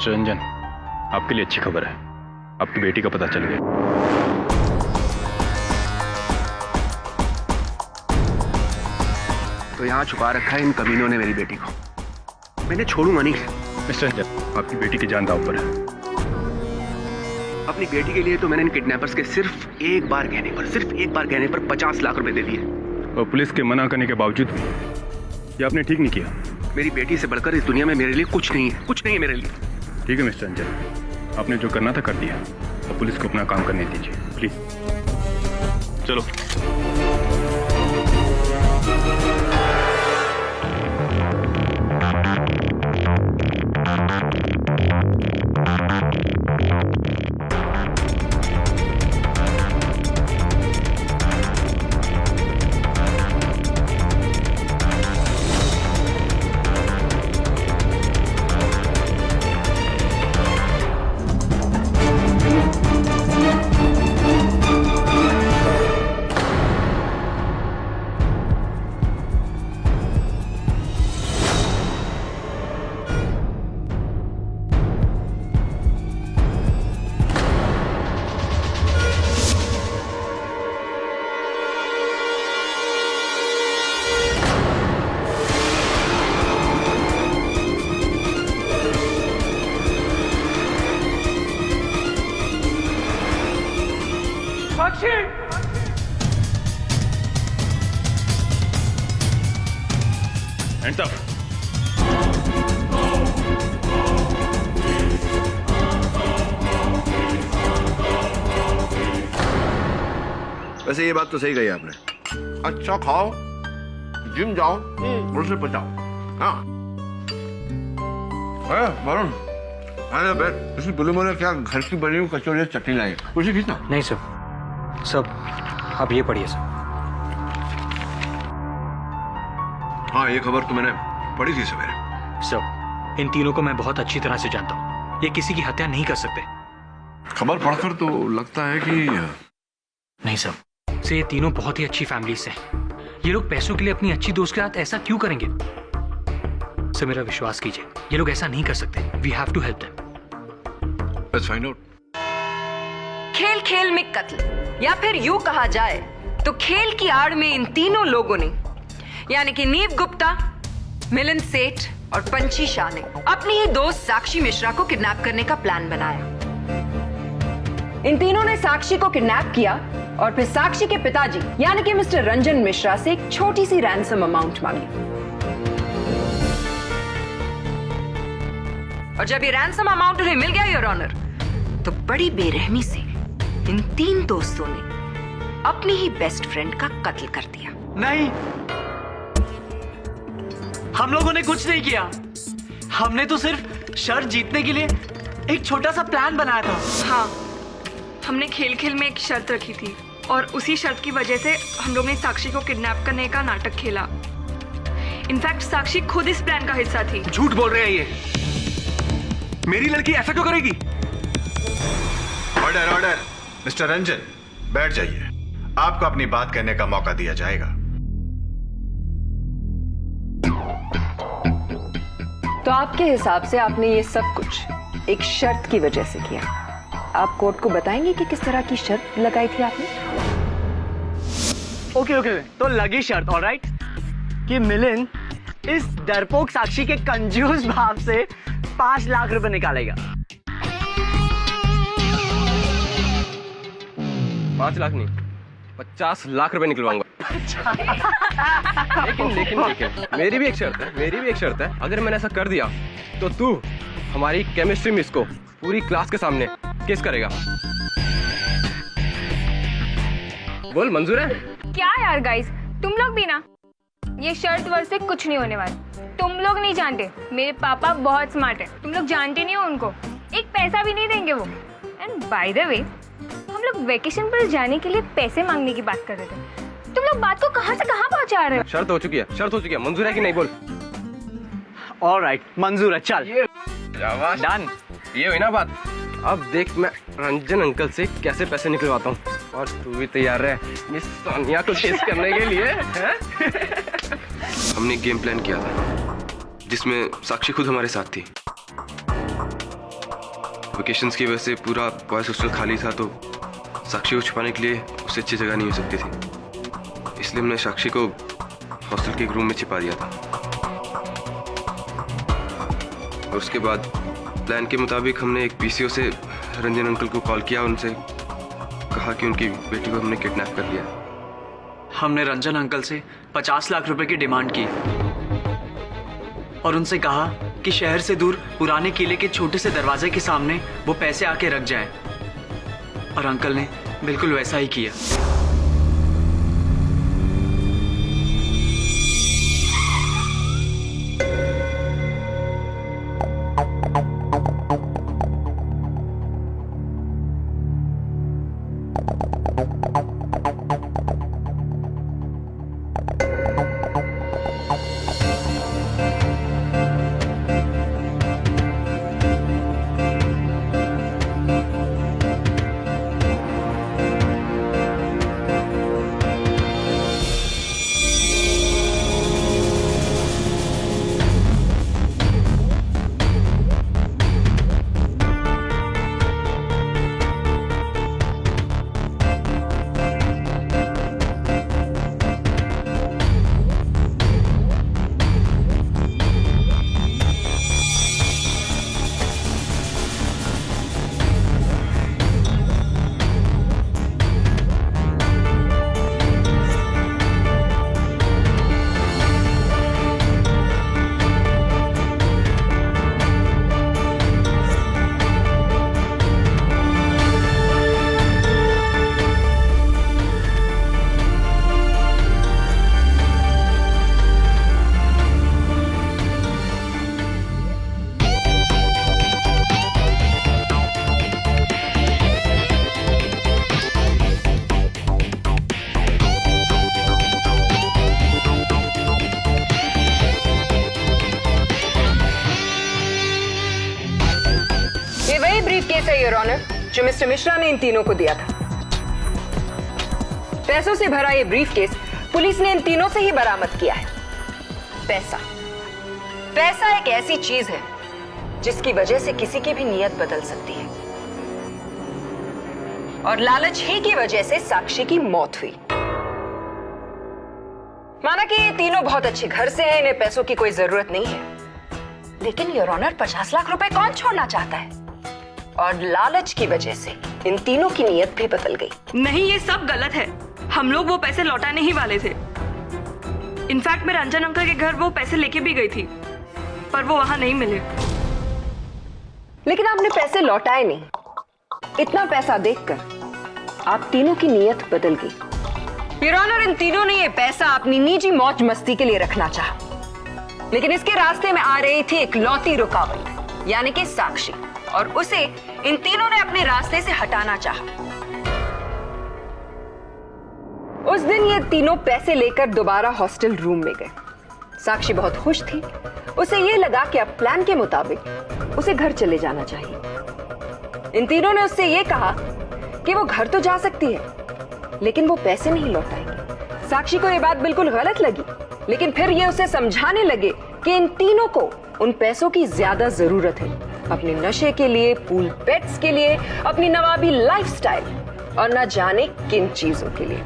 Mister Ranjan, आपके लिए अच्छी खबर है, आपकी बेटी का पता चल गया। तो यहाँ छुपा रखा है इन कमीनों ने मेरी बेटी को, मैंने छोड़ूंगा नहीं। मिस्टर रंजन, आपकी बेटी की जान दांव पर है। अपनी बेटी के लिए तो मैंने इन किडनैपर्स के सिर्फ एक बार कहने पर 50 लाख रुपए दे दिए, और पुलिस के मना करने के बावजूद भी ये आपने ठीक नहीं किया। मेरी बेटी से बढ़कर इस दुनिया में मेरे लिए कुछ नहीं है मेरे लिए। ठीक है मिस्टर रंजन, आपने जो करना था कर दिया, और पुलिस को अपना काम करने दीजिए प्लीज। चलो। Hands up. वैसे ये बात तो सही कही आपने। अच्छा खाओ, जिम जाओ और उसे पचाओ। हाँ वरुण, अरे बैठ। इसी बुलिमो ने क्या घर की बनी हुई कचौड़ी चटनी लाई, उसे खींचना। नहीं सब आप ये पढ़िए सब। हाँ ये खबर तो मैंने पढ़ी थी सवेरे। सब इन तीनों को मैं बहुत अच्छी तरह से जानता हूँ, ये किसी की हत्या नहीं कर सकते। खबर पढ़कर तो लगता है कि नहीं सब से ये तीनों बहुत ही अच्छी फैमिली से हैं। ये लोग पैसों के लिए अपनी अच्छी दोस्त के साथ ऐसा क्यों करेंगे? सर मेरा विश्वास कीजिए, ये लोग ऐसा नहीं कर सकते। We have to help them. Let's find out. खेल खेल में कत्ल, या फिर यूं कहा जाए तो खेल की आड़ में इन तीनों लोगों ने, यानी कि नीव गुप्ता, मिलिंद सेठ और पंछी शाह ने अपनी ही दोस्त साक्षी मिश्रा को किडनैप करने का प्लान बनाया। इन तीनों ने साक्षी को किडनैप किया और फिर साक्षी के पिताजी यानी कि मिस्टर रंजन मिश्रा से एक छोटी सी रैंसम अमाउंट मांगी। और जब ये रैंसम अमाउंट उन्हें मिल गया योर ऑनर, तो बड़ी बेरहमी से इन तीन दोस्तों ने अपनी ही बेस्ट फ्रेंड का कत्ल कर दिया। नहीं, हम लोगों ने कुछ नहीं किया। हमने तो सिर्फ शर्त जीतने के लिए एक छोटा सा प्लान बनाया था। हाँ, हमने खेल खेल में एक शर्त रखी थी और उसी शर्त की वजह से हम लोग ने साक्षी को किडनैप करने का नाटक खेला। इनफैक्ट साक्षी खुद इस प्लान का हिस्सा थी। झूठ बोल रहे हैं ये, मेरी लड़की ऐसा क्यों करेगी? Order order. मिस्टर रंजन बैठ जाइए, आपको अपनी बात कहने का मौका दिया जाएगा। तो आपके हिसाब से आपने ये सब कुछ एक शर्त की वजह से किया। आप कोर्ट को बताएंगे कि किस तरह की शर्त लगाई थी आपने? ओके, तो लगी शर्त, ऑलराइट, कि मिलिंद इस डरपोक साक्षी के कंजूस भाव से 5 लाख रुपए निकालेगा। 5 लाख नहीं, 50 लाख रुपए निकलवाऊंगा। लेकिन मेरी भी एक शर्त है। अगर मैंने ऐसा कर दिया तो तू हमारी केमिस्ट्री मिस को पूरी क्लास के सामने केस करेगा। बोल, मंजूर है? क्या यार गाइस, तुम लोग भी ना, ये शर्त वर्त से कुछ नहीं होने वाला। तुम लोग नहीं जानते, मेरे पापा बहुत स्मार्ट है। तुम लोग जानते नहीं हो उनको, एक पैसा भी नहीं देंगे वो। एंड बाय द वे, हम लोग वेकेशन पर जाने के लिए पैसे मांगने की बात कर रहे थे। तुम लोग बात को कहां से कहां पहुंचा रहे हो? शर्त हो चुकी है। मंजूर है कि नहीं? बोल। ऑलराइट, मंजूर है, चल डन। ये हुई ना बात। अब देख मैं रंजन अंकल से कैसे पैसे निकलवाता हूँ, और तू भी तैयार रहे मिस सोनिया को चेस करने के लिए। हमने गेम प्लान किया था जिसमें साक्षी खुद हमारे साथ थी। वेकेशंस की वजह से पूरा बॉयज हॉस्टल खाली था, तो साक्षी को छुपाने के लिए उससे अच्छी जगह नहीं हो सकती थी, इसलिए हमने साक्षी को हॉस्टल के एक रूम में छिपा दिया था। और उसके बाद प्लान के मुताबिक हमने एक पीसीओ से रंजन अंकल को कॉल किया, उनसे कहा कि उनकी बेटी को हमने किडनैप कर लिया। हमने रंजन अंकल से 50 लाख रुपए की डिमांड की और उनसे कहा कि शहर से दूर पुराने किले के छोटे से दरवाजे के सामने वो पैसे आके रख जाएं। और अंकल ने बिल्कुल वैसा ही किया। योर ऑनर, जो मिस्टर मिश्रा ने इन तीनों को दिया था। पैसों से भरा ये ब्रीफकेस पुलिस ने इन तीनों से ही बरामद किया है। पैसा एक ऐसी चीज है जिसकी वजह से किसी की भी नीयत बदल सकती है, और लालच ही की वजह से साक्षी की मौत हुई। माना कि ये तीनों बहुत अच्छे घर से हैं, इन्हें पैसों की कोई जरूरत नहीं है, लेकिन योर ऑनर 50 लाख रुपए कौन छोड़ना चाहता है? और लालच की वजह से इन तीनों की नीयत भी बदल गई। नहीं, ये सब गलत है। हम लोग वो पैसे लौटाने ही वाले थे। इनफैक्ट मैं रंजन अंकल के घर वो पैसे लेके भी गई थी, पर वो वहां नहीं मिले। लेकिन आपने पैसे लौटाए नहीं। इतना पैसा देखकर आप तीनों की नीयत बदल गई। योर ऑनर, इन तीनों ने ये पैसा अपनी निजी मौज मस्ती के लिए रखना चाहा, लेकिन इसके रास्ते में आ रही थी एक लौती रुकावट, यानी कि साक्षी, और उसे इन तीनों ने अपने रास्ते से हटाना चाहा। उस दिन ये तीनों पैसे लेकर दोबारा हॉस्टल रूम में गए। साक्षी बहुत खुश थी। उसे ये लगा कि अब प्लान के मुताबिक उसे घर चले जाना चाहिए। इन तीनों ने उससे ये कहा कि वो घर तो जा सकती है, लेकिन वो पैसे नहीं लौटाएंगे। साक्षी को ये बात बिल्कुल गलत लगी, लेकिन फिर ये उसे समझाने लगे कि इन तीनों को उन पैसों की ज्यादा जरूरत है, अपने नशे के लिए, पूल पेट्स के लिए, अपनी नवाबी लाइफस्टाइल और न जाने किन चीजों के लिए।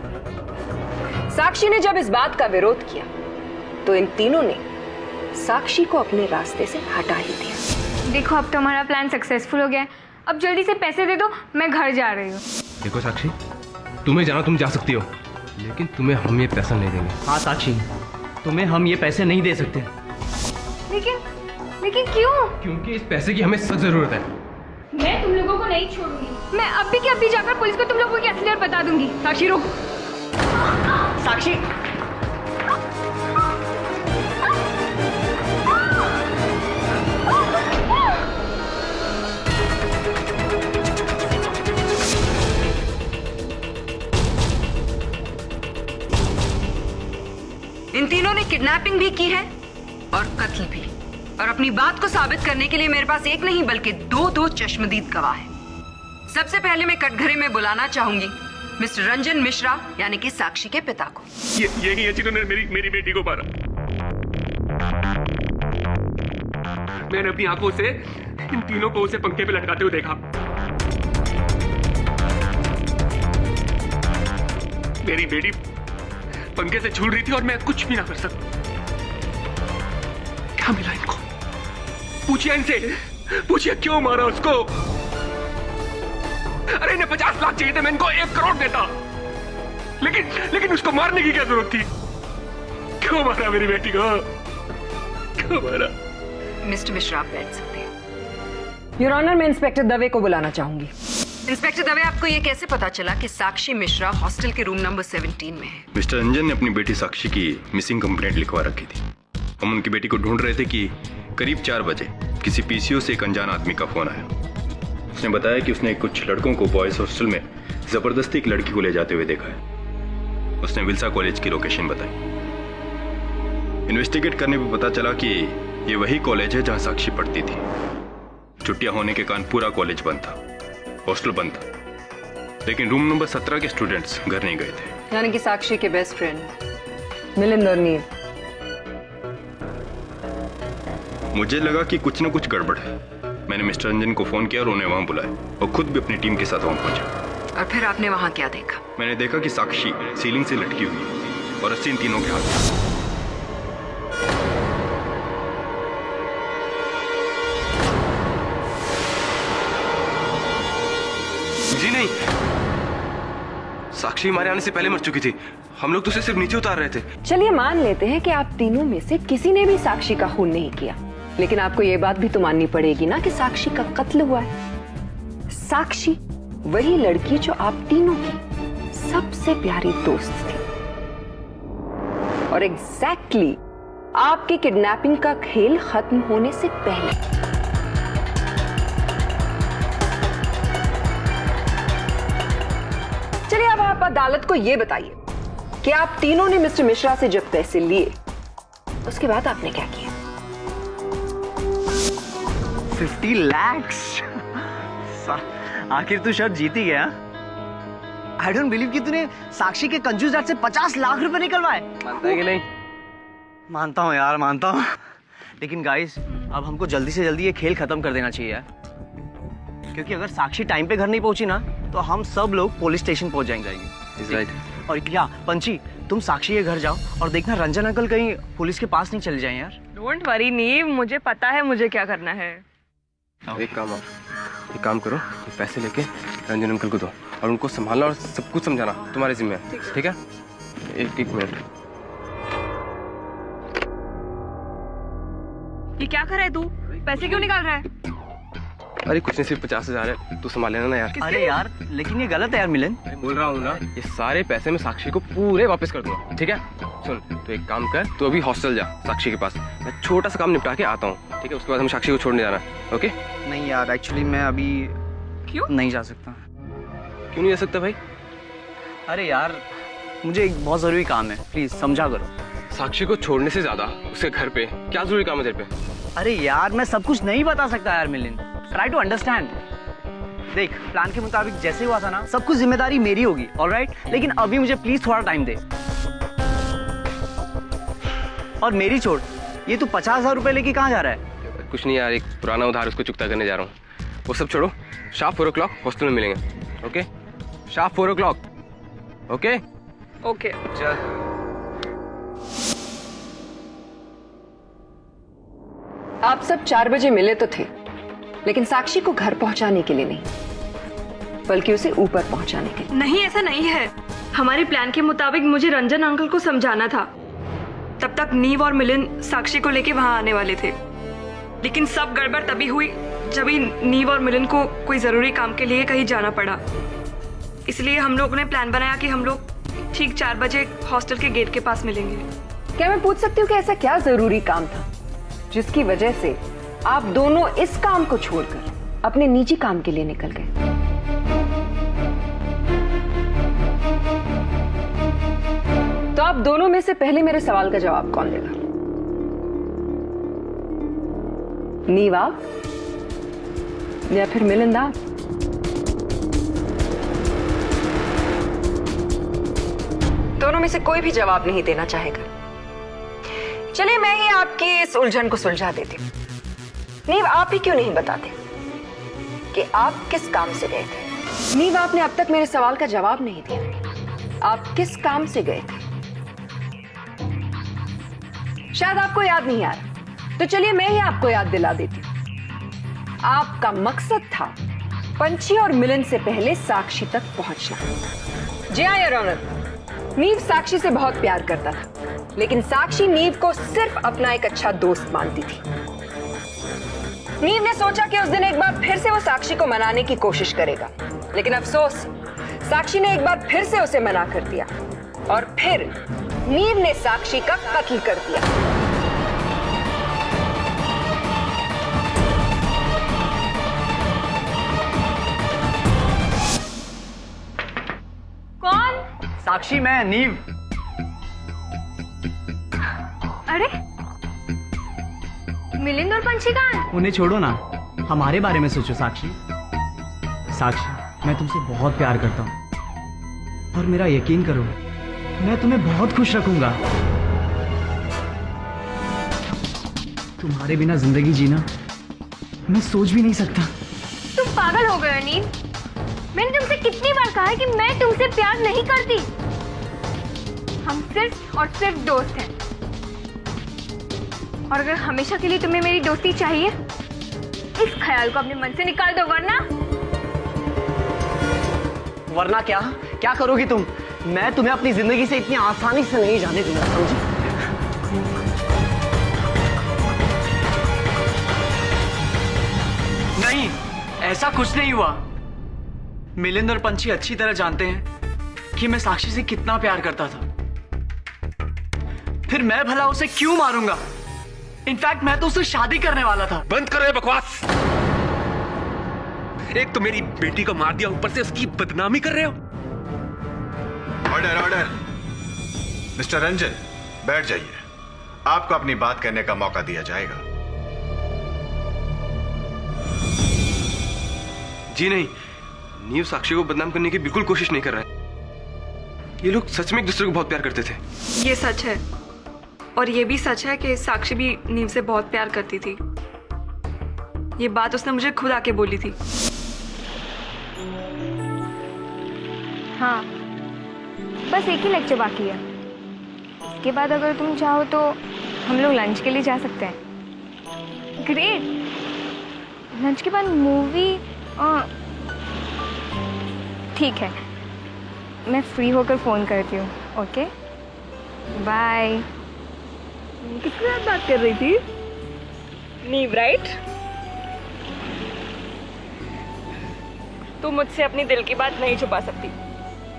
साक्षी ने जब इस बात का विरोध किया तो इन तीनों ने साक्षी को अपने रास्ते से हटा ही दिया। देखो, अब तो हमारा प्लान सक्सेसफुल हो गया है। अब जल्दी से पैसे दे दो, मैं घर जा रही हूँ। देखो साक्षी, तुम्हें जाना तुम जा सकती हो, लेकिन तुम्हें हम ये पैसा नहीं देंगे। हाँ साक्षी, तुम्हें हम ये पैसे नहीं दे सकते। लेकिन क्यों? क्योंकि इस पैसे की हमें सख्त जरूरत है। मैं तुम लोगों को नहीं छोड़ूंगी। मैं अभी के अभी जाकर पुलिस को तुम लोगों की असलियत बता दूंगी। साक्षी रुक। साक्षी, इन तीनों ने किडनैपिंग भी की है और कत्ल भी, और अपनी बात को साबित करने के लिए मेरे पास एक नहीं बल्कि दो चश्मदीद गवाह हैं। सबसे पहले मैं कटघरे में बुलाना चाहूंगी मिस्टर रंजन मिश्रा, यानी कि साक्षी के पिता को। यही है जिन्होंने मेरी बेटी को मारा। मैंने अपनी आंखों से इन तीनों को उसे पंखे पे लटकाते हुए देखा। मेरी बेटी पंखे से झूल रही थी और मैं कुछ भी ना कर सकता। क्या मिला इनको? पूछिए इनसे, पूछिए क्यों मारा उसको। अरे इन्हें 50 लाख चाहिए थे, मैं इनको 1 करोड़ देता। लेकिन उसको मारने की क्या जरूरत थी? क्यों मारा मेरी बेटी को? क्यों मारा? मिस्टर मिश्रा, आप बैठ सकते हैं। योर ऑनर, मैं इंस्पेक्टर दवे को बुलाना चाहूंगी। इंस्पेक्टर दवे, आपको ये कैसे पता चला कि साक्षी मिश्रा हॉस्टल के रूम नंबर 17 में है? मिस्टर रंजन ने अपनी बेटी साक्षी की मिसिंग कंप्लेंट लिखवा रखी थी। हम उनकी बेटी को ढूंढ रहे थे कि करीब 4 बजे किसी पीसीओ से एक अनजान आदमी का फोन आया। उसने बताया कि उसने कुछ लड़कों को बॉयज हॉस्टल में जबरदस्ती एक लड़की को ले जाते हुए देखा है। उसने विल्सा कॉलेज की लोकेशन बताई। इन्वेस्टिगेट करने पर पता चला कि ये वही कॉलेज है जहां साक्षी पढ़ती थी। छुट्टियां होने के कारण पूरा कॉलेज बंद था, हॉस्टल बंद था, लेकिन रूम नंबर 17 के स्टूडेंट्स घर नहीं गए थे। यानी कि साक्षी के बेस्ट फ्रेंड मिलिंद और नीव। मुझे लगा कि कुछ न कुछ गड़बड़ है। मैंने मिस्टर रंजन को फोन किया और उन्हें वहां बुलाया और खुद भी अपनी टीम के साथ वहां पहुंचा। और फिर आपने वहां क्या देखा? मैंने देखा कि साक्षी सीलिंग से लटकी हुई है और रस्सी इन तीनों के हाथ में। जी नहीं, साक्षी हमारे आने से पहले मर चुकी थी। हम लोग तो उसे सिर्फ नीचे उतार रहे थे। चलिए मान लेते हैं कि आप तीनों में से किसी ने भी साक्षी का खून नहीं किया, लेकिन आपको ये बात भी तो माननी पड़ेगी ना कि साक्षी का कत्ल हुआ है। साक्षी वही लड़की जो आप तीनों की सबसे प्यारी दोस्त थी और एग्जैक्टली आपकी किडनैपिंग का खेल खत्म होने से पहले। चलिए अब आप अदालत को यह बताइए कि आप तीनों ने मिस्टर मिश्रा से जब पैसे लिए उसके बाद आपने क्या किया? 50 lakhs। आखिर तू शर्त जीत ही गया। आई डोंट बिलीव कि तूने साक्षी के कंजूस डैड से 50 लाख रुपए निकलवाए। मानता है कि नहीं? मानता हूँ यार, मानता हूँ, लेकिन गाइस अब हमको जल्दी से जल्दी ये खेल खत्म कर देना चाहिए यार, क्योंकि अगर साक्षी टाइम पे घर नहीं पहुंची ना तो हम सब लोग पुलिस स्टेशन पहुंच जाएंगे। राइट। और क्या पंची, तुम साक्षी के घर जाओ और देखना रंजन अंकल कहीं पुलिस के पास नहीं चले जाएं यार। डोंट वरी नीव, मुझे पता है मुझे क्या करना है। एक काम करो, ये पैसे लेके रंजन अंकल को दो और उनको संभालना और सब कुछ समझाना तुम्हारे जिम्मे है, ठीक है? एक मिनट। ये क्या कर रहा है तू? पैसे क्यों निकाल रहा है? अरे कुछ नहीं, सिर्फ 50,000 है, तू संभाल लेना ना यार। अरे यार लेकिन ये गलत है यार मिलन। बोल रहा हूँ ना, ये सारे पैसे मैं साक्षी को पूरे वापस कर दूंगा, ठीक है? सुन, तो एक काम कर, तू अभी हॉस्टल जा साक्षी के पास, मैं छोटा सा काम निपटा के आता हूँ, ठीक है? उसके बाद हम साक्षी को छोड़ने जाना, ओके? नहीं यार, एक्चुअली मैं अभी क्यों नहीं जा सकता। क्यों नहीं जा सकता भाई? अरे यार मुझे एक बहुत जरूरी काम है, प्लीज समझा करो। साक्षी को छोड़ने से ज्यादा उसके घर पे क्या जरूरी काम है तेरे पे? अरे यार मैं सब कुछ नहीं बता सकता यार मिलिन, ट्राई टू अंडरस्टैंड। देख, प्लान के मुताबिक जैसे हुआ था ना, सब कुछ जिम्मेदारी मेरी होगी, ऑलराइट? लेकिन अभी मुझे प्लीज थोड़ा टाइम दे। और मेरी छोड़, ये तू 50,000 रुपए लेके कहाँ जा रहा है? कुछ नहीं यार, एक पुराना उधार उसको चुकता करने जा रहा हूँ। वो सब छोड़ो, शार्प 4 o'clock हॉस्टल में मिलेंगे, okay? Sharp 4 o'clock, okay? Okay. चल। आप सब 4 बजे मिले तो थे, लेकिन साक्षी को घर पहुंचाने के लिए नहीं, बल्कि उसे ऊपर पहुंचाने के लिए। नहीं, ऐसा नहीं है। हमारे प्लान के मुताबिक मुझे रंजन अंकल को समझाना था। तब तक नीव और मिलिंद साक्षी को लेके वहां आने वाले थे, लेकिन सब गड़बड़ तभी हुई जब ही नीव और मिलिंद को कोई जरूरी काम के लिए कहीं जाना पड़ा। इसलिए हम लोगों ने प्लान बनाया कि हम लोग ठीक 4 बजे हॉस्टल के गेट के पास मिलेंगे। क्या मैं पूछ सकती हूँ कि ऐसा क्या जरूरी काम था जिसकी वजह से आप दोनों इस काम को छोड़कर अपने निजी काम के लिए निकल गए? तो आप दोनों में से पहले मेरे सवाल का जवाब कौन देगा? नीव आप या फिर मिलिंद आप? दोनों में से कोई भी जवाब नहीं देना चाहेगा। चलिए मैं ही आपकी इस उलझन को सुलझा देती हूँ। नीव, आप ही क्यों नहीं बताते कि आप किस काम से गए थे। नीव, आपने अब तक मेरे सवाल का जवाब नहीं दिया। आप किस काम से गए थे? शायद आपको याद नहीं आ रहा, तो चलिए मैं ही आपको याद दिला देती हूं। आपका मकसद था पंछी और मिलन से पहले साक्षी तक पहुंचना। जी हाँ योर ऑनर, नीव साक्षी से बहुत प्यार करता था, लेकिन साक्षी नीव को सिर्फ अपना एक अच्छा दोस्त मानती थी। नीव ने सोचा कि उस दिन एक बार फिर से वो साक्षी को मनाने की कोशिश करेगा, लेकिन अफसोस साक्षी ने एक बार फिर से उसे मना कर दिया और फिर नीव ने साक्षी का कत्ल कर दिया। कौन? साक्षी, मैं नीव। अरे मिलिंद और पंछी कहाँ हैं? उन्हें छोड़ो ना, हमारे बारे में सोचो साक्षी। साक्षी, मैं तुमसे बहुत प्यार करता हूँ और मेरा यकीन करो, मैं तुम्हें बहुत खुश रखूंगा। तुम्हारे बिना जिंदगी जीना मैं सोच भी नहीं सकता। तुम पागल हो गए नीव। मैंने तुमसे कितनी बार कहा है कि मैं तुमसे प्यार नहीं करती। हम सिर्फ और सिर्फ दोस्त हैं, और अगर हमेशा के लिए तुम्हें मेरी दोस्ती चाहिए, इस ख्याल को अपने मन से निकाल दो, वरना क्या क्या करोगी तुम? मैं तुम्हें अपनी जिंदगी से इतनी आसानी से नहीं जाने दूंगा, समझी? नहीं, ऐसा कुछ नहीं हुआ। मिलिंद और पंछी अच्छी तरह जानते हैं कि मैं साक्षी से कितना प्यार करता था। फिर मैं भला उसे क्यों मारूंगा? इनफैक्ट मैं तो उससे शादी करने वाला था। बंद करो ये बकवास। एक तो मेरी बेटी को मार दिया, ऊपर से उसकी बदनामी कर रहे हो। Order order. मिस्टर रंजन, बैठ जाइए। आपको अपनी बात कहने का मौका दिया जाएगा। जी नहीं, नीव साक्षी को बदनाम करने की बिल्कुल कोशिश नहीं कर रहा है। ये लोग सच में एक दूसरे को बहुत प्यार करते थे। ये सच है, और ये भी सच है कि साक्षी भी नीव से बहुत प्यार करती थी। ये बात उसने मुझे खुद आके बोली थी। हाँ, बस एक ही लेक्चर बाकी है। इसके बाद अगर तुम चाहो तो हम लोग लंच के लिए जा सकते हैं। ग्रेट। लंच के बाद मूवी? ठीक है, मैं फ्री होकर फ़ोन करती हूँ। Okay, bye. किसके साथ बात कर रही थी? नीव, राइट? तू मुझसे अपनी दिल की बात नहीं छुपा सकती।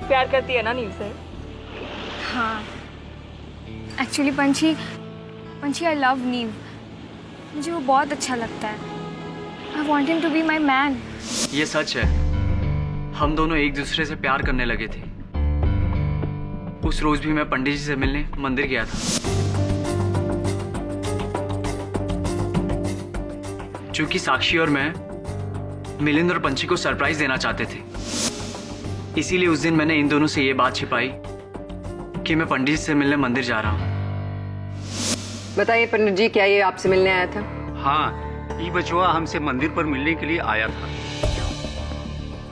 प्यार करती है ना नीव से? हाँ, एक्चुअली पंछी आई लव नीव। मुझे वो बहुत अच्छा लगता है। I want him to be my man. ये सच है, हम दोनों एक दूसरे से प्यार करने लगे थे। उस रोज भी मैं पंडित जी से मिलने मंदिर गया था, क्योंकि साक्षी और मैं मिलिंद और पंछी को सरप्राइज देना चाहते थे। इसीलिए उस दिन मैंने इन दोनों से ये बात छिपाई कि मैं पंडित जी से मिलने मंदिर जा रहा हूँ। बताइए पंडित जी, क्या ये आपसे मिलने आया था? हाँ, ये बचवा हमसे मंदिर पर मिलने के लिए आया था।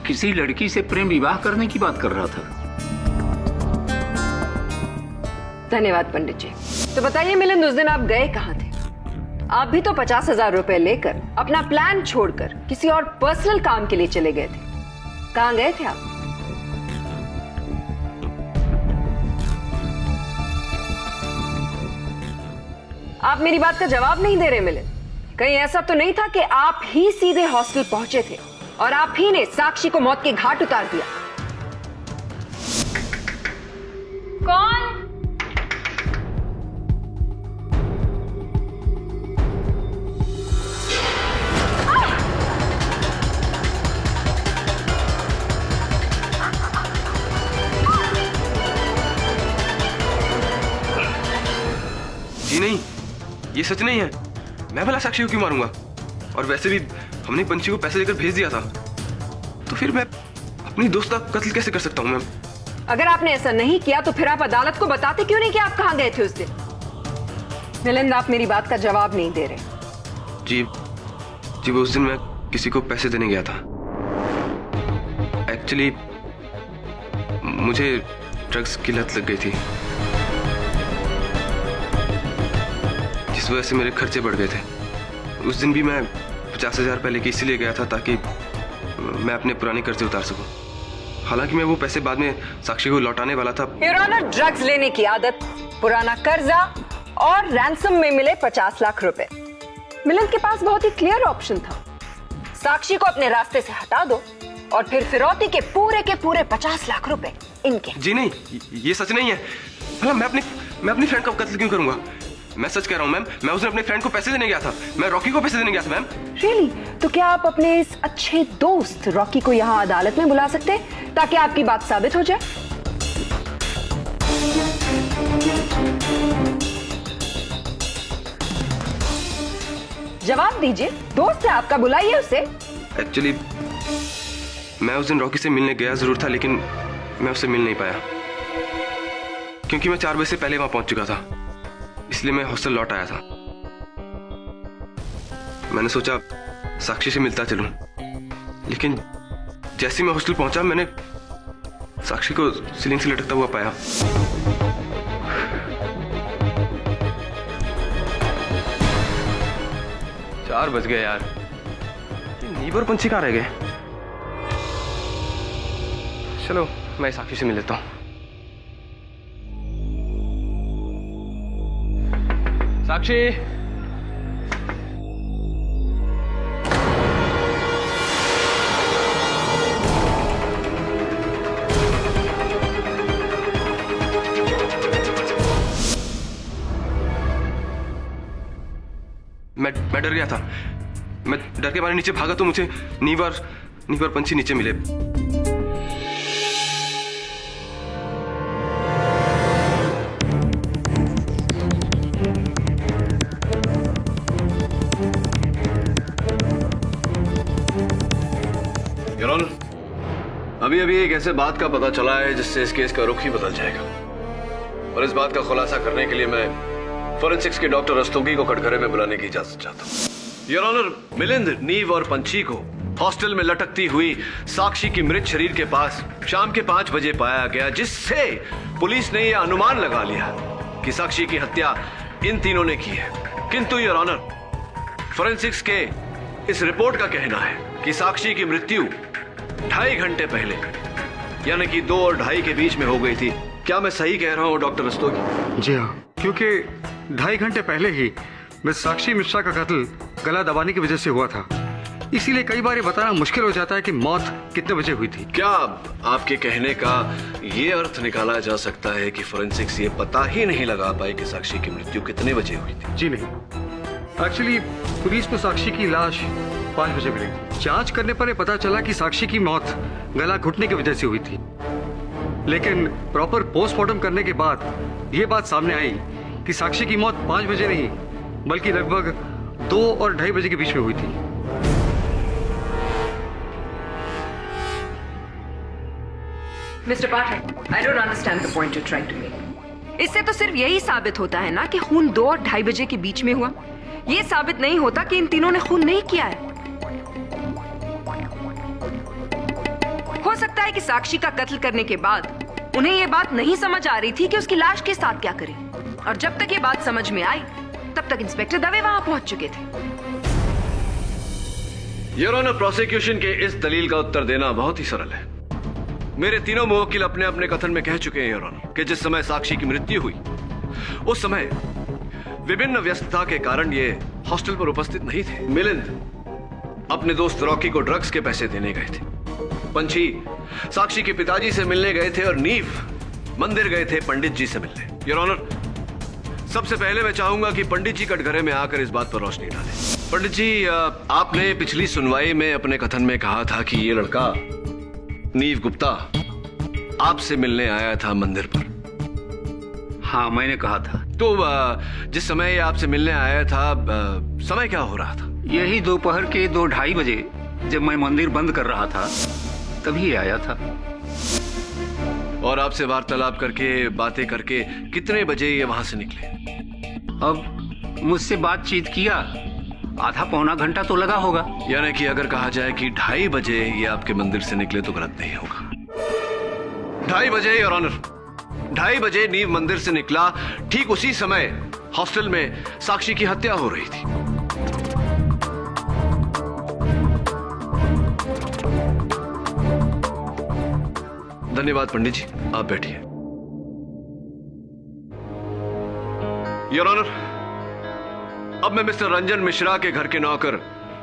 किसी लड़की से प्रेम विवाह करने की बात कर रहा था। धन्यवाद पंडित जी। तो बताइए मिलिंद, उस दिन आप गए कहाँ थे? आप भी तो 50,000 रुपए लेकर अपना प्लान छोड़कर किसी और पर्सनल काम के लिए चले गए थे। कहाँ गए थे आप? आप मेरी बात का जवाब नहीं दे रहे मिलिंद। कहीं ऐसा तो नहीं था कि आप ही सीधे हॉस्टल पहुंचे थे और आप ही ने साक्षी को मौत के घाट उतार दिया? कौन? जी नहीं, ये सच नहीं है। मैं भला साक्षी को क्यों मारूंगा? और वैसे भी हमने पंछी को पैसे देकर भेज दिया था, तो फिर मैं अपनी दोस्त का कत्ल कैसे कर सकता हूँ मैम? अगर आपने ऐसा नहीं किया तो फिर आप अदालत को बताते क्यों नहीं कि आप कहाँ गए थे उस दिन? मिलिंद, आप मेरी बात का जवाब नहीं दे रहे। जी वो उस दिन मैं किसी को पैसे देने गया था। एक्चुअली मुझे ड्रग्स की लत लग गई थी, जिस वजह से मेरे खर्चे बढ़ गए थे। उस दिन भी मैं 50,000 पहले के इसीलिए गया था ताकि मैं अपने पुराने कर्जे उतार सकूं। हालांकि मैं वो पैसे बाद में साक्षी को लौटाने वाला था। योर ऑनर, ड्रग्स लेने की आदत, पुराना कर्जा और रैंसम में मिले 50 लाख रुपए। मिलन के पास बहुत ही क्लियर ऑप्शन था, साक्षी को अपने रास्ते से हटा दो और फिर फिरौती के पूरे 50 लाख रुपए इनके। जी नहीं, ये सच नहीं है। भला मैं अपनी फ्रेंड का कत्ल क्यों करूंगा? मैं सच कह रहा हूँ मैम, मैं उस दिन अपने फ्रेंड को पैसे देने गया था। मैं रॉकी को पैसे देने गया था मैम। रियली? तो क्या आप अपने इस अच्छे दोस्त रॉकी को यहाँ अदालत में बुला सकते हैं ताकि आपकी बात साबित हो जाए? जवाब दीजिए, दोस्त है आपका, बुलाइए उसे। एक्चुअली मैं उस दिन रॉकी से मिलने गया जरूर था, लेकिन मैं उससे मिल नहीं पाया क्योंकि मैं 4 बजे से पहले वहां पहुंच चुका था। इसलिए मैं हॉस्टल लौट आया था। मैंने सोचा साक्षी से मिलता चलूं, लेकिन जैसे मैं हॉस्टल पहुंचा मैंने साक्षी को सीलिंग से लटकता हुआ पाया। चार बज गए यार, नीब और पंछी कहाँ रह गए? चलो मैं साक्षी से मिल लेता हूं। साक्षी, मैं डर गया था। मैं डर के मारे नीचे भागा तो मुझे नीब और पंछी नीचे मिले। अभी एक ऐसे बात का पता चला है जिससे इस केस का रुख ही बदल जाएगा, और इस बात का खुलासा करने के लिए मैं फोरेंसिक्स के डॉक्टर रस्तोगी को कटघरे में बुलाने की इजाजत चाहता हूं। योर ऑनर, मिलिंद, नीव और पंछी को हॉस्टल में लटकती हुई साक्षी की मृत शरीर के पास शाम के 5 बजे पाया गया, जिससे पुलिस ने यह अनुमान लगा लिया कि साक्षी की हत्या इन तीनों ने की है। किंतु योर ऑनर, फोरेंसिक्स के इस रिपोर्ट का कहना है कि साक्षी की मृत्यु 2.5 घंटे पहले, यानी कि 2 और 2.5 के बीच में हो गई थी। क्या मैं सही कह रहा हूं डॉक्टर रस्तोगी? जी हाँ, क्योंकि 2.5 घंटे पहले ही मिस साक्षी मिश्रा का कत्ल गला दबाने की वजह से हुआ था। इसीलिए कई बार ये बताना मुश्किल हो जाता है कि मौत कितने बजे हुई थी। क्या आपके कहने का ये अर्थ निकाला जा सकता है कि फोरेंसिक्स ये पता ही नहीं लगा पाई कि साक्षी की मृत्यु कितने बजे हुई थी? जी नहीं, एक्चुअली पुलिस को साक्षी की लाश 5 बजे मिली। जांच करने पर पता चला कि साक्षी की मौत गला घुटने की वजह से हुई थी, लेकिन प्रॉपर पोस्टमार्टम करने के बाद यह बात सामने आई कि साक्षी की मौत 5 बजे नहीं बल्कि लगभग 2 और 2.5 बजे के बीच में हुई थी। Mister Pathak, I don't understand the point you trying to make. इससे तो सिर्फ यही साबित होता है ना कि खून 2 और 2.5 बजे के बीच में हुआ। ये साबित नहीं होता कि इन तीनों ने खून नहीं किया है। हो सकता है कि साक्षी का कत्ल करने के बाद उन्हें यह बात नहीं समझ आ रही थी कि उसकी लाश के साथ क्या करें, और जब तक ये बात समझ में आई तब तक इंस्पेक्टर दवे वहां पहुंच चुके थे। योर ऑनर, प्रोसिक्यूशन के इस दलील का उत्तर देना बहुत ही सरल है। मेरे तीनों मुवक्किल अपने अपने कथन में कह चुके हैं योर ऑनर कि जिस समय साक्षी की मृत्यु हुई उस समय विभिन्न व्यस्तता के कारण ये हॉस्टल पर उपस्थित नहीं थे। मिलिंद अपने दोस्त रॉकी को ड्रग्स के पैसे देने गए थे, पंछी साक्षी के पिताजी से मिलने गए थे, और नीव मंदिर गए थे पंडित जी से मिलने। योर ऑनर, सबसे पहले मैं चाहूंगा कि पंडित जी कटघरे में आकर इस बात पर रोशनी डालें। पंडित जी, आपने पिछली सुनवाई में अपने कथन में कहा था कि ये लड़का नीव गुप्ता आपसे मिलने आया था मंदिर पर। हाँ, मैंने कहा था। तो जिस समय ये आपसे मिलने आया था, समय क्या हो रहा था? यही दोपहर के 2-2:30 बजे, जब मैं मंदिर बंद कर रहा था तभी आया था। और आपसे वार्तालाप करके, बातें करके कितने बजे ये वहां से निकले? अब मुझसे बातचीत किया आधा पौना घंटा तो लगा होगा। यानी कि अगर कहा जाए कि 2:30 बजे ये आपके मंदिर से निकले तो गलत नहीं होगा। 2:30 बजे योर ऑनर, 2:30 बजे नीव मंदिर से निकला। ठीक उसी समय हॉस्टल में साक्षी की हत्या हो रही थी। धन्यवाद पंडित जी, आप बैठिए। योर ऑनर, अब मैं मिस्टर रंजन मिश्रा के घर के नौकर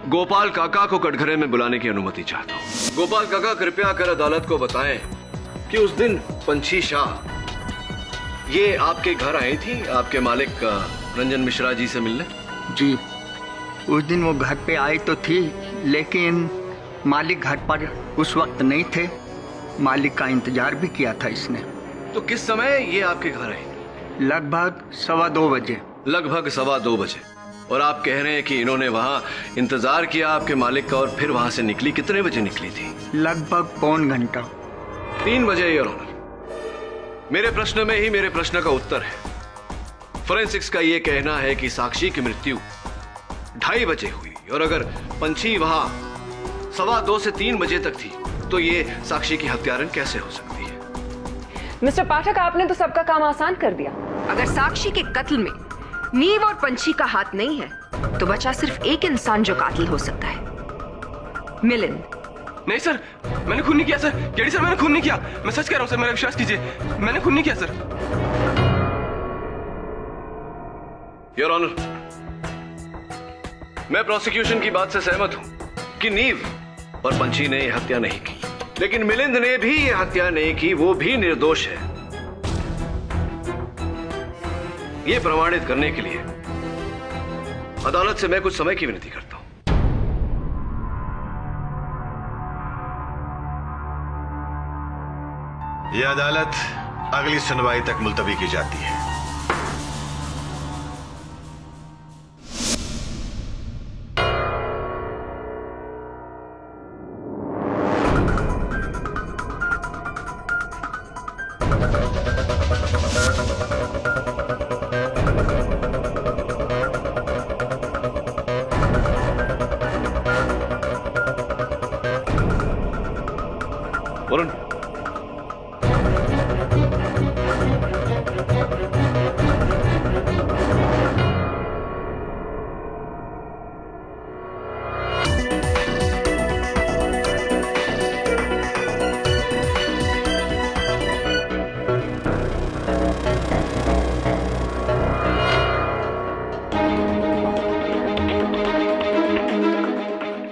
गोपाल काका को कटघरे में बुलाने की अनुमति चाहता हूं। गोपाल काका, कृपया कर अदालत को बताएं कि उस दिन पंछी शाह ये आपके घर आई थी आपके मालिक रंजन मिश्रा जी से मिलने? जी, उस दिन वो घर पे आई तो थी, लेकिन मालिक घर पर उस वक्त नहीं थे। मालिक का इंतजार भी किया था इसने। तो किस समय ये आपके घर आई? लगभग 2:15 बजे। लगभग 2:15 बजे। और आप कह रहे हैं कि इन्होंने वहां इंतजार किया आपके मालिक का और फिर वहां से निकली। कितने बजे निकली थी? लगभग पौन घंटा। 3 बजे योर ऑनर। मेरे प्रश्न में ही मेरे प्रश्न का उत्तर है। फोरेंसिक्स का यह कहना है कि साक्षी की मृत्यु 2:30 बजे हुई, और अगर पंछी वहां 2:15 से 3 बजे तक थी तो ये साक्षी की हत्यारन कैसे हो सकती है? मिस्टर पाठक, आपने तो सबका काम आसान कर दिया। अगर साक्षी के कत्ल में नीव और पंछी का हाथ नहीं है तो बचा सिर्फ एक इंसान जो कातिल हो सकता है, मिलिंद। नहीं सर, मैंने खून नहीं किया सर। केडी सर, मैंने खून नहीं किया। मैं सच कह रहा हूं सर, मेरा विश्वास कीजिए, मैंने खून नहीं किया सर। योर ऑनर, मैं प्रोसिक्यूशन की बात से सहमत हूं कि नीव और पंछी ने हत्या नहीं की, लेकिन मिलिंद ने भी यह हत्या नहीं की। वो भी निर्दोष है। यह प्रमाणित करने के लिए अदालत से मैं कुछ समय की विनती करता हूं। यह अदालत अगली सुनवाई तक मुलतवी की जाती है। वरुण,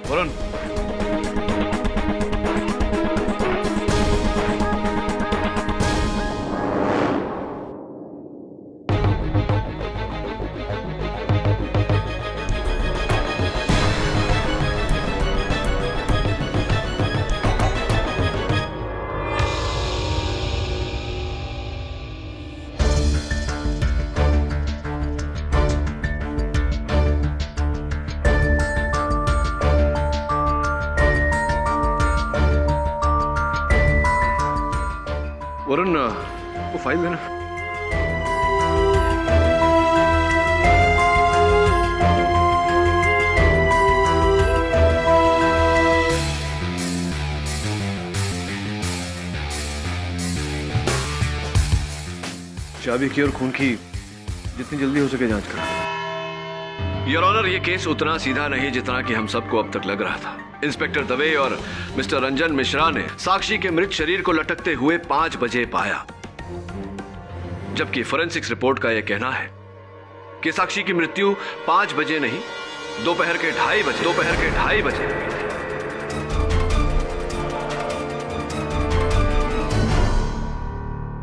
वरुण, वरुण, वो फाइल देना। चाबी की और खून की जितनी जल्दी हो सके जांच करो। योर ऑनर, ये केस उतना सीधा नहीं जितना कि हम सबको अब तक लग रहा था। इंस्पेक्टर दवे और मिस्टर रंजन मिश्रा ने साक्षी के मृत शरीर को लटकते हुए 5 बजे पाया, जबकि फोरेंसिक्स रिपोर्ट का यह कहना है कि साक्षी की मृत्यु 5 बजे नहीं, दोपहर के 2:30 बजे हुई थी।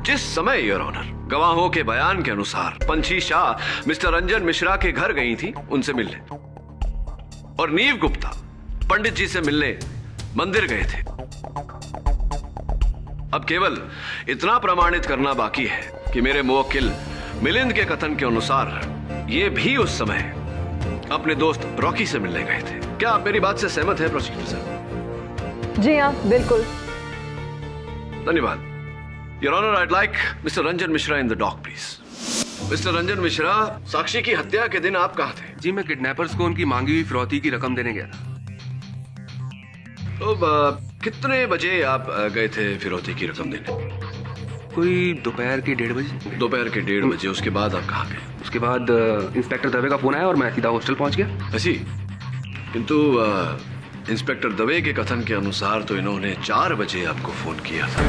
जिस समय योर ऑनर गवाहों के बयान के अनुसार पंछी शाह मिस्टर रंजन मिश्रा के घर गई थी उनसे मिलने, और नीव गुप्ता पंडित जी से मिलने मंदिर गए थे। अब केवल इतना प्रमाणित करना बाकी है कि मेरे मुवक्किल मिलिंद के कथन के अनुसार ये भी उस समय अपने दोस्त रॉकी से मिलने गए थे। क्या आप मेरी बात से सहमत हैं प्रोसिक्यूटर साहब? जी हाँ, बिल्कुल। धन्यवाद। Your honour, I'd like Mr. Ranjan Mishra in the dock, please. Mister Ranjan Mishra, Sakshi की हत्या के दिन आप कहाँ थे? जी मैं किडनैपर्स को उनकी मांगी हुई फिरौती की रकम देने गया था। तो कितने बजे आप गए थे फिरौती की रकम देने? कोई दोपहर के 1:30 बजे। दोपहर के 1:30 बजे। उसके बाद आप कहाँ गए? उसके बाद इंस्पेक्टर दवे का फोन आया और मैं सीधा हॉस्टल पहुंच गया। ऐसी? किंतु इंस्पेक्टर दवे के कथन के अनुसार तो इन्होंने 4 बजे आपको फोन किया था।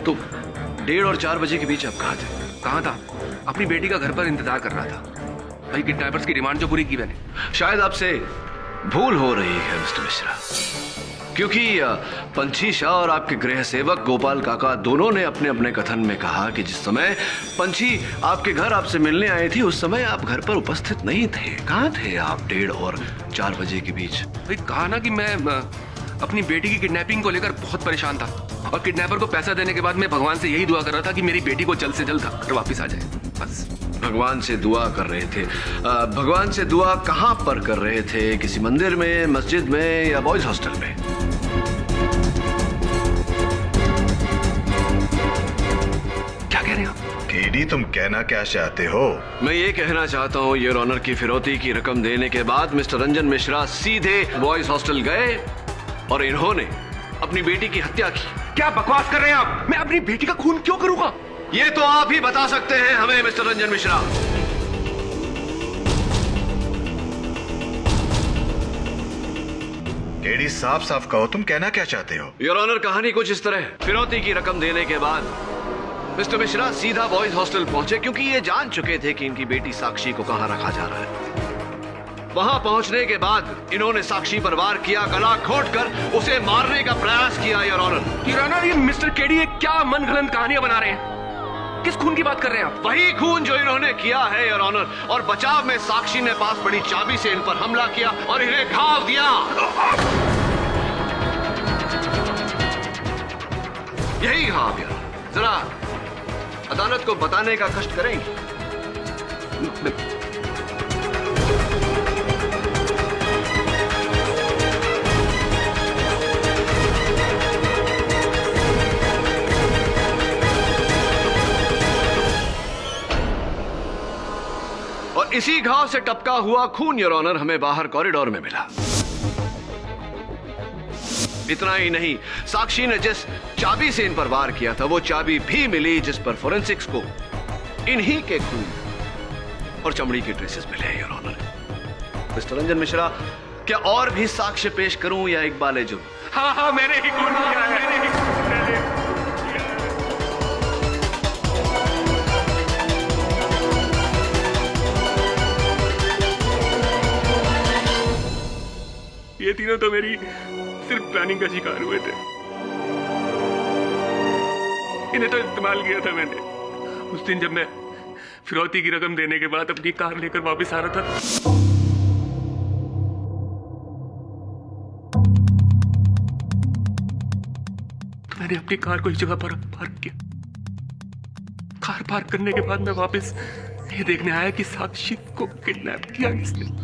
तो 1:30 और 4 बजे के बीच आप कहाँ थे? कहाँ था? अपनी बेटी का घर पर इंतजार कर रहा था। भाई किडनैपर्स की डिमांड जो पूरी की मैंने। शायद आपसे भूल हो रही है मिस्टर मिश्रा, क्योंकि पंछी शाह और आपके गृह सेवक गोपाल काका दोनों ने अपने अपने कथन में कहा कि जिस समय पंछी आपके घर आपसे मिलने आए थी उस समय आप घर पर उपस्थित नहीं थे। कहाँ थे आप 1:30 और 4 बजे के बीच? भाई कहा ना कि मैं अपनी बेटी की किडनैपिंग को लेकर बहुत परेशान था और किडनैपर को पैसा देने के बाद मैं भगवान से यही दुआ कर रहा था कि मेरी बेटी को जल्द से जल्द घर वापस आ जाए। बस भगवान से दुआ कर रहे थे। भगवान से दुआ कहाँ पर कर रहे थे? किसी मंदिर में, मस्जिद में या बॉयज हॉस्टल में? क्या कह रहे हो? केडी, तुम कहना क्या चाहते हो? मैं ये कहना चाहता हूँ योर ऑनर की फिरौती की रकम देने के बाद मिस्टर रंजन मिश्रा सीधे बॉयज हॉस्टल गए और इन्होंने अपनी बेटी की हत्या की। क्या बकवास कर रहे हैं आप? मैं अपनी बेटी का खून क्यों करूंगा? ये तो आप ही बता सकते हैं हमें मिस्टर रंजन मिश्रा। केडी, साफ साफ कहो, तुम कहना क्या चाहते हो? योर ऑनर, कहानी कुछ इस तरह। फिरौती की रकम देने के बाद मिस्टर मिश्रा सीधा बॉयज हॉस्टल पहुंचे, क्योंकि ये जान चुके थे कि इनकी बेटी साक्षी को कहां रखा जा रहा है। वहां पहुंचने के बाद इन्होंने साक्षी पर वार किया, गला घोंटकर उसे मारने का प्रयास किया। योर ऑनर, ये मिस्टर केडी क्या मनगढ़ंत कहानियां बना रहे हैं? किस खून की बात कर रहे हैं आप? वही खून जो इन्होंने किया है योर ऑनर। और बचाव में साक्षी ने पास पड़ी चाबी से इन पर हमला किया और इन्हें घाव दिया। यही घाव यार, जरा अदालत को बताने का कष्ट करेंगे? और इसी घाव से टपका हुआ खून योर ऑनर हमें बाहर कॉरिडोर में मिला। इतना ही नहीं, साक्षी ने जिस चाबी से इन पर वार किया था वो चाबी भी मिली जिस पर फोरेंसिक्स को इन्हीं के खून और चमड़ी के ट्रेसेस मिले। Your honour, mister Ranjan Mishra, क्या और भी साक्ष्य पेश करूं या इकबाल जो? हाँ, मैंने ही खून किया है। ये तीनों तो मेरी सिर्फ प्लानिंग का शिकार हुए थे। इन्हें तो इस्तेमाल किया था मैंने। उस दिन जब मैं फिरौती की रकम देने के बाद अपनी कार लेकर वापस आ रहा था, तो मैंने अपनी कार को इस जगह पर पार्क किया। कार पार्क करने के बाद मैं वापस ये देखने आया कि साक्षी को किडनैप किया किसने।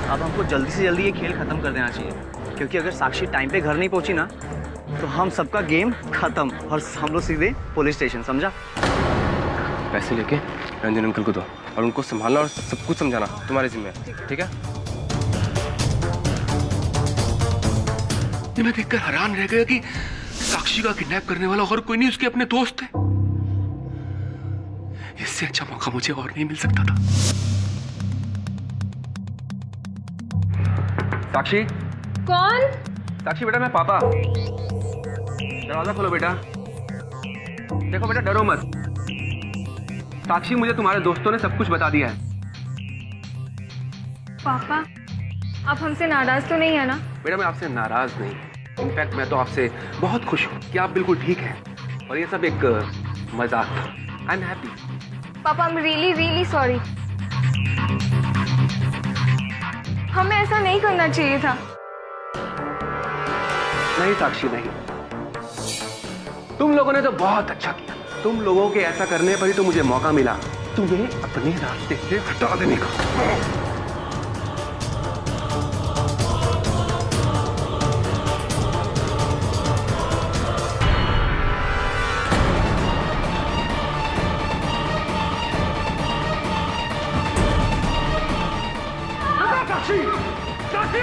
अब हमको जल्दी से जल्दी ये खेल खत्म कर देना चाहिए, क्योंकि अगर साक्षी टाइम पे घर नहीं पहुंची ना तो हम सबका गेम खत्म और हम लोग सीधे पुलिस स्टेशन, समझा? पैसे लेके रंजन अंकल को दो और उनको संभालना और सब कुछ समझाना तुम्हारे जिम्मे है, ठीक है? मैं देखकर हैरान रह गया कि साक्षी का किडनैप करने वाला और कोई नहीं, उसके अपने दोस्त थे। इससे अच्छा मौका मुझे और नहीं मिल सकता था। साक्षी। कौन? साक्षी बेटा, मैं पापा। दरवाजा खोलो बेटा। देखो बेटा, डरो मत। साक्षी, मुझे तुम्हारे दोस्तों ने सब कुछ बता दिया है। पापा, आप हमसे नाराज तो नहीं है ना? बेटा, मैं आपसे नाराज नहीं। इनफैक्ट मैं तो आपसे बहुत खुश हूँ कि आप बिल्कुल ठीक हैं और ये सब एक मजाक था। I am happy. पापा, आई एम रियली सॉरी। हमें ऐसा नहीं करना चाहिए था। नहीं साक्षी नहीं, तुम लोगों ने तो बहुत अच्छा किया। तुम लोगों के ऐसा करने पर ही तो मुझे मौका मिला तुम्हें अपने रास्ते से हटा देने का। साक्षी, साक्षी!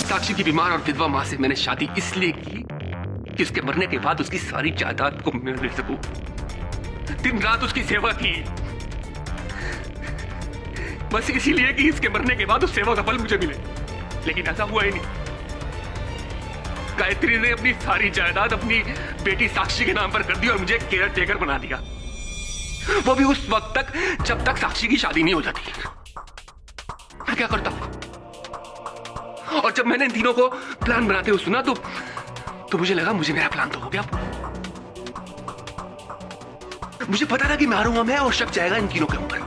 साक्षी की बीमार और विधवा मां से मैंने शादी इसलिए की कि उसके मरने के बाद उसकी सारी जायदाद को मैं ले सकूं। दिन रात उसकी सेवा की, बस इसीलिए कि इसके मरने के बाद उस सेवा का फल मुझे मिले। लेकिन ऐसा हुआ ही नहीं। गायत्री ने अपनी सारी जायदाद अपनी बेटी साक्षी के नाम पर कर दी और मुझे केयर टेकर बना दिया, वो भी उस वक्त तक जब तक साक्षी की शादी नहीं हो जाती। मैं क्या करता? और जब मैंने इन तीनों को प्लान बनाते हुए सुना तो मुझे लगा मुझे मेरा प्लान तो हो गया। मुझे पता था कि मारूंगा मैं और शक जाएगा इन तीनों के ऊपर।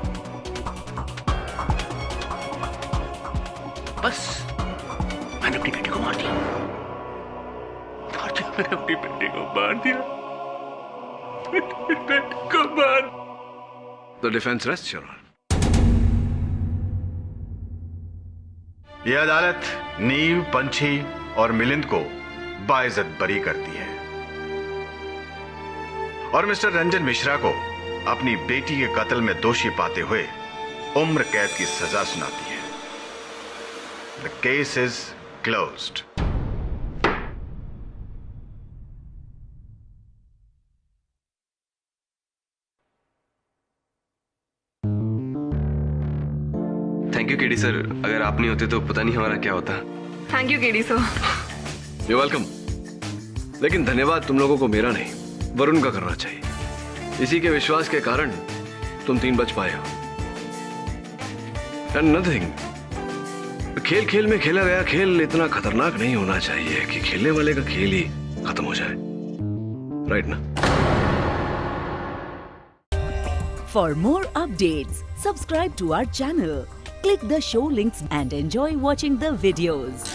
बस मैंने अपनी बेटी को मार दिया। मैंने अपनी बेटी को मार दिया। बेटी को मार। The defense rests, Your Honor. यह अदालत नीव, पंछी और मिलिंद को बाइज्जत बरी करती है और मिस्टर रंजन मिश्रा को अपनी बेटी के कत्ल में दोषी पाते हुए उम्र कैद की सजा सुनाती है। The case is closed. Thank you KD sir, अगर आप नहीं होते तो पता नहीं हमारा क्या होता। Thank you KD sir. You're welcome. लेकिन धन्यवाद तुम लोगों को मेरा नहीं, वरुण का करना चाहिए। इसी के विश्वास के कारण तुम तीन बच पाए हो। एंड नथिंग, खेल खेल में खेला गया खेल इतना खतरनाक नहीं होना चाहिए कि खेलने वाले का खेल ही खत्म हो जाए, राइट ना? For more updates, subscribe to our channel, click the show links and enjoy watching the videos.